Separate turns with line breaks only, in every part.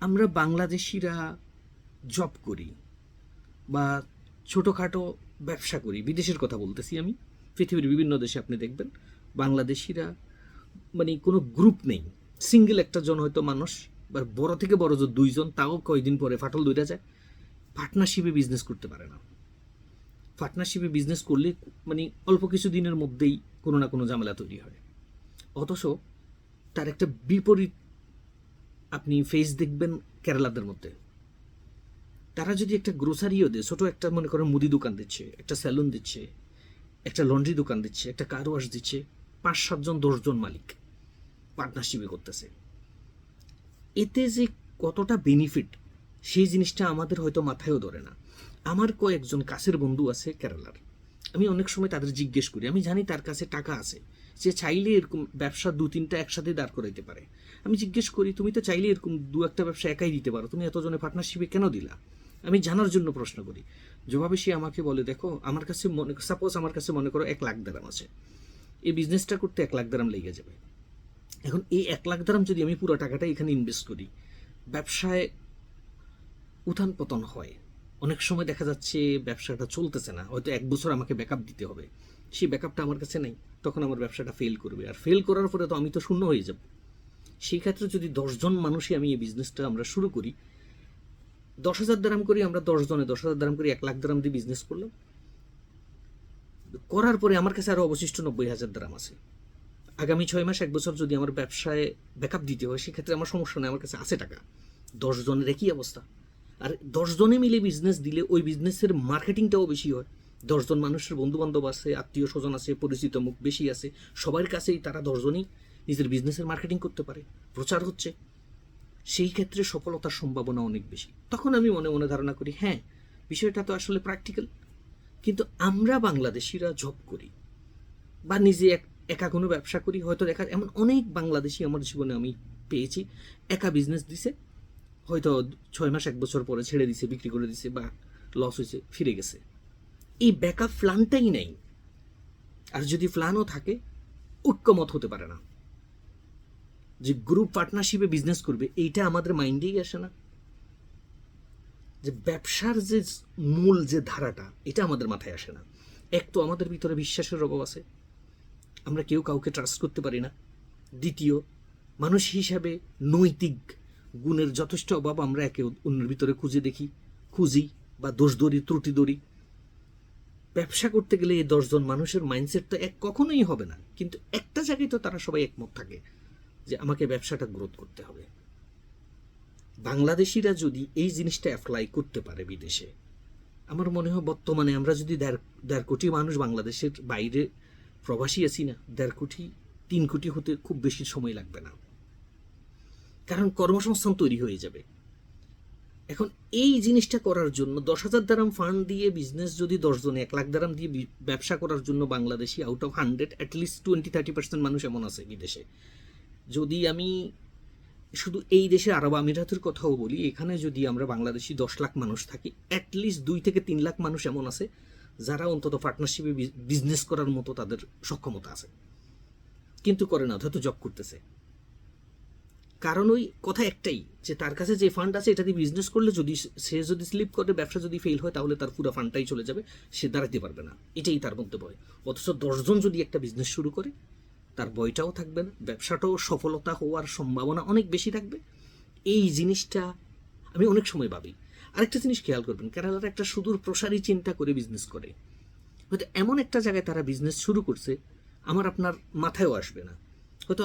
আমরা বাংলাদেশিরা জব করি বা ছোটোখাটো ব্যবসা করি, বিদেশের কথা বলতেছি আমি, পৃথিবীর বিভিন্ন দেশে আপনি দেখবেন বাংলাদেশিরা মানে কোনো গ্রুপ নেই, সিঙ্গেল একটা জন হয়তো মানুষ বা বড় থেকে বড় যে দুইজন, তাও কয়েকদিন পরে ফাটল ধরে যায়, পার্টনারশিপে বিজনেস করতে পারে না। পার্টনারশিপে বিজনেস করলে মানে অল্প কিছু দিনের মধ্যেই কোনো না কোনো ঝামেলা তৈরি হয়। অথচ তার একটা বিপরীত আপনি ফেস দেখবেন কেরালাদের মধ্যে। তারা যদি একটা গ্রোসারিও দেয়, ছোটো একটা মনে করেন মুদি দোকান দিচ্ছে, একটা স্যালুন দিচ্ছে, একটা লন্ড্রি দোকান দিচ্ছে, একটা কার ওয়াশ দিচ্ছে, 5-7 জন 10 জন মালিক পার্টনারশিপে করতেছে। এতে যে কতটা বেনিফিট সেই জিনিসটা আমাদের হয়তো মাথায়ও ধরে না। আমার কয়েকজন কাছের বন্ধু আছে কেরালার, আমি অনেক সময় তাদের জিজ্ঞেস করি, আমি জানি তার কাছে টাকা আছে, সে চাইলে এরকম ব্যবসা 2-3টা একসাথে দাঁড় করাইতে পারে। আমি জিজ্ঞেস করি, তুমি তো চাইলে এরকম 2-একটা ব্যবসা একাই দিতে পারো, তুমি এতজনের পার্টনারশিপে কেন দিলা? আমি জানার জন্য প্রশ্ন করি। জবাবে সে আমাকে বলে, দেখো আমার কাছে সাপোজ আমার কাছে মনে করো 1 লাখ দিরহাম আছে, এই বিজনেসটা করতে 1 লাখ দিরহাম লেগে যাবে। এখন এই 1 লাখ দিরহাম যদি আমি পুরো টাকাটা এখানে ইনভেস্ট করি, ব্যবসায় উত্থান পতন হয়, অনেক সময় দেখা যাচ্ছে ব্যবসাটা চলতেছে না, হয়তো 1 বছর আমাকে ব্যাকআপ দিতে হবে, সেই ব্যাকআপটা আমার কাছে নেই, তখন আমার ব্যবসাটা ফেল করবে, আর ফেল করার পরে তো আমি তো শূন্য হয়ে যাব। সেই ক্ষেত্রে যদি 10 জন মানুষই আমি এই বিজনেসটা আমরা শুরু করি, 10,000 দিরহাম করি, আমরা 10 জনে 10,000 দিরহাম করি, 1 লাখ দিরহাম দিয়ে বিজনেস করলাম, করার পরে আমার কাছে আরও অবশিষ্ট 90,000 দিরহাম আছে। আগামী 6 মাস 1 বছর যদি আমার ব্যবসায় ব্যাকআপ দিতে হয়, সেক্ষেত্রে আমার সমস্যা নেই, আমার কাছে আছে টাকা। 10 জনের একই অবস্থা। আর 10 জনে মিলে বিজনেস দিলে ওই বিজনেসের মার্কেটিংটাও বেশি হয়। 10 জন মানুষের বন্ধুবান্ধব আছে, আত্মীয় স্বজন আছে, পরিচিত মুখ বেশি আছে, সবার কাছেই তারা 10 জনই নিজের বিজনেসের মার্কেটিং করতে পারে, প্রচার হচ্ছে, সেই ক্ষেত্রে সফলতার সম্ভাবনা অনেক বেশি। তখন আমি মনে মনে ধারণা করি, হ্যাঁ বিষয়টা তো আসলে প্র্যাকটিক্যাল। কিন্তু আমরা বাংলাদেশিরা জব করি বা নিজে একা কোনো ব্যবসা করি, হয়তো দেখা এমন অনেক বাংলাদেশি আমার জীবনে আমি পেয়েছি, একা বিজনেস দিছে, হয়তো 6 মাস 1 বছর পরে ছেড়ে দিছে, বিক্রি করে দিছে বা লস হয়েছে, ফিরে গেছে। এই ব্যাকআপ প্ল্যানটাই নেই। আর যদি প্ল্যানও থাকে, ঐক্যমত হতে পারে না, যে গ্রুপ পার্টনারশিপে বিজনেস করবে, এইটা আমাদের মাইন্ডেই আসে না। যে ব্যবসার যে মূল যে ধারাটা, এটা আমাদের মাথায় আসে না। এক তো আমাদের ভিতরে বিশ্বাসের অভাব আছে, আমরা কেউ কাউকে ট্রাস্ট করতে পারি না। দ্বিতীয়, মানুষ হিসাবে নৈতিক গুণের যথেষ্ট অভাব আমরা একে অন্যের ভিতরে খুঁজি বা দোষ ধরি, ত্রুটি ধরি। ব্যবসা করতে গেলে এই 10 জন মানুষের মাইন্ডসেট তো এক কখনোই হবে না, কিন্তু একটা জায়গায় তো তারা সবাই একমত থাকে যে আমাকে ব্যবসাটা গ্রোথ করতে হবে। বাংলাদেশিরা যদি এই জিনিসটা অ্যাপ্লাই করতে পারে বিদেশে, আমার মনে হয় বর্তমানে আমরা যদি 1.5 কোটি মানুষ বাংলাদেশের বাইরে প্রবাসী আছি না, 1.5 কোটি 3 কোটি হতে খুব বেশি সময় লাগবে না, কারণ কর্মসংস্থান তৈরি হয়ে যাবে। এখন এই জিনিসটা করার জন্য 10,000 দিরহাম ফান্ড দিয়ে বিজনেস যদি 10 জনে 1 লাখ দিরহাম দিয়ে ব্যবসা করার জন্য বাংলাদেশি আউট অফ 100 অ্যাটলিস্ট 20-30% মানুষ এমন আছে বিদেশে। যদি আমি শুধু এই দেশের আরব আমিরাতের কথাও বলি, এখানে যদি আমরা বাংলাদেশি 10 লাখ মানুষ থাকি, অ্যাটলিস্ট 2 থেকে 3 লাখ মানুষ এমন আছে যারা অন্তত পার্টনারশিপে বিজনেস করার মতো তাদের সক্ষমতা আছে, কিন্তু করে না, হয়তো জব করতেছে। কারণ ওই কথা একটাই, যে তার কাছে যে ফান্ড আছে এটা দিয়ে বিজনেস করলে যদি সে যদি স্লিপ করে, ব্যবসা যদি ফেল হয়, তাহলে তার পুরো ফান্ডটাই চলে যাবে, সে দাঁড়াতে পারবে না, এটাই তার মধ্যে ভয়। অথচ 10 জন যদি একটা বিজনেস শুরু করে, তার ভয়টাও থাকবে না, ব্যবসাটাও সফলতা হওয়ার সম্ভাবনা অনেক বেশি থাকবে। এই জিনিসটা আমি অনেক সময় ভাবি। আরেকটা জিনিস খেয়াল করবেন, কেরালার একটা সুদূর প্রসারী চিন্তা করে বিজনেস করে, হয়তো এমন একটা জায়গায় তারা বিজনেস শুরু করছে আমার আপনার মাথায়ও আসবে না। হয়তো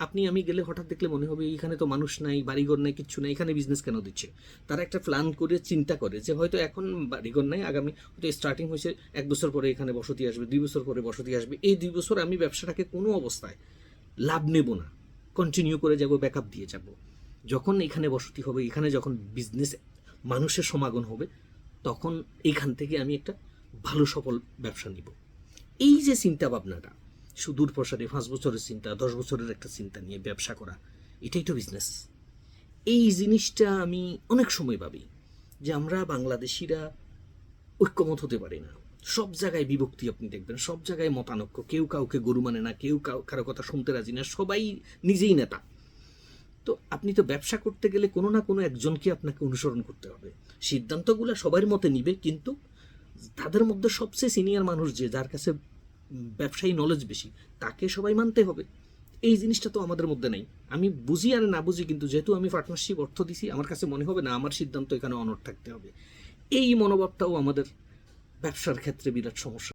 আপনি আমি গেলে হঠাৎ দেখলে মনে হবে এখানে তো মানুষ নাই, বাড়িঘর নাই, কিচ্ছু নাই, এখানে বিজনেস কেন দিচ্ছে। তারা একটা প্ল্যান করে চিন্তা করে যে হয়তো এখন বাড়িঘর নাই, আগামী হয়তো স্টার্টিং হয়েছে, 1 বছর পরে এখানে বসতি আসবে, 2 বছর পরে বসতি আসবে, এই 2 বছর আমি ব্যবসাটাকে কোনো অবস্থায় লাভ নেব না, কন্টিনিউ করে যাব, ব্যাকআপ দিয়ে যাব। যখন এখানে বসতি হবে, এখানে যখন বিজনেস মানুষের সমাগম হবে, তখন এইখান থেকে আমি একটা ভালো সফল ব্যবসা নিব। এই যে চিন্তা ভাবনাটা, সুদূর প্রসারে 5 বছরের চিন্তা, 10 বছরের একটা চিন্তা নিয়ে ব্যবসা করা, এটাই তো বিজনেস। এই জিনিসটা আমি অনেক সময় ভাবি যে আমরা বাংলাদেশিরা ঐক্যমত হতে পারি না, সব জায়গায় বিভক্তি আপনি দেখবেন, সব জায়গায় মতানৈক্য, কেউ কাউকে গরু মানে না, কেউ কারো কথা শুনতে রাজি না, সবাই নিজেই নেতা। তো আপনি তো ব্যবসা করতে গেলে কোনো না কোনো একজনকে আপনাকে অনুসরণ করতে হবে। সিদ্ধান্তগুলো সবার মতে নিবে, কিন্তু তাদের মধ্যে সবচেয়ে সিনিয়র মানুষ যে, যার কাছে ব্যবসায়ী নলেজ বেশি, তাকে সবাই মানতে হবে। এই জিনিসটা তো আমাদের মধ্যে নেই। আমি বুঝি আর না বুঝি, কিন্তু যেহেতু আমি পার্টনারশিপ অর্থ দিছি, আমার কাছে মনে হবে না আমার সিদ্ধান্ত এখানে অনড় থাকতে হবে। এই মনোভাবটাও আমাদের ব্যবসার ক্ষেত্রে বিরাট সমস্যা।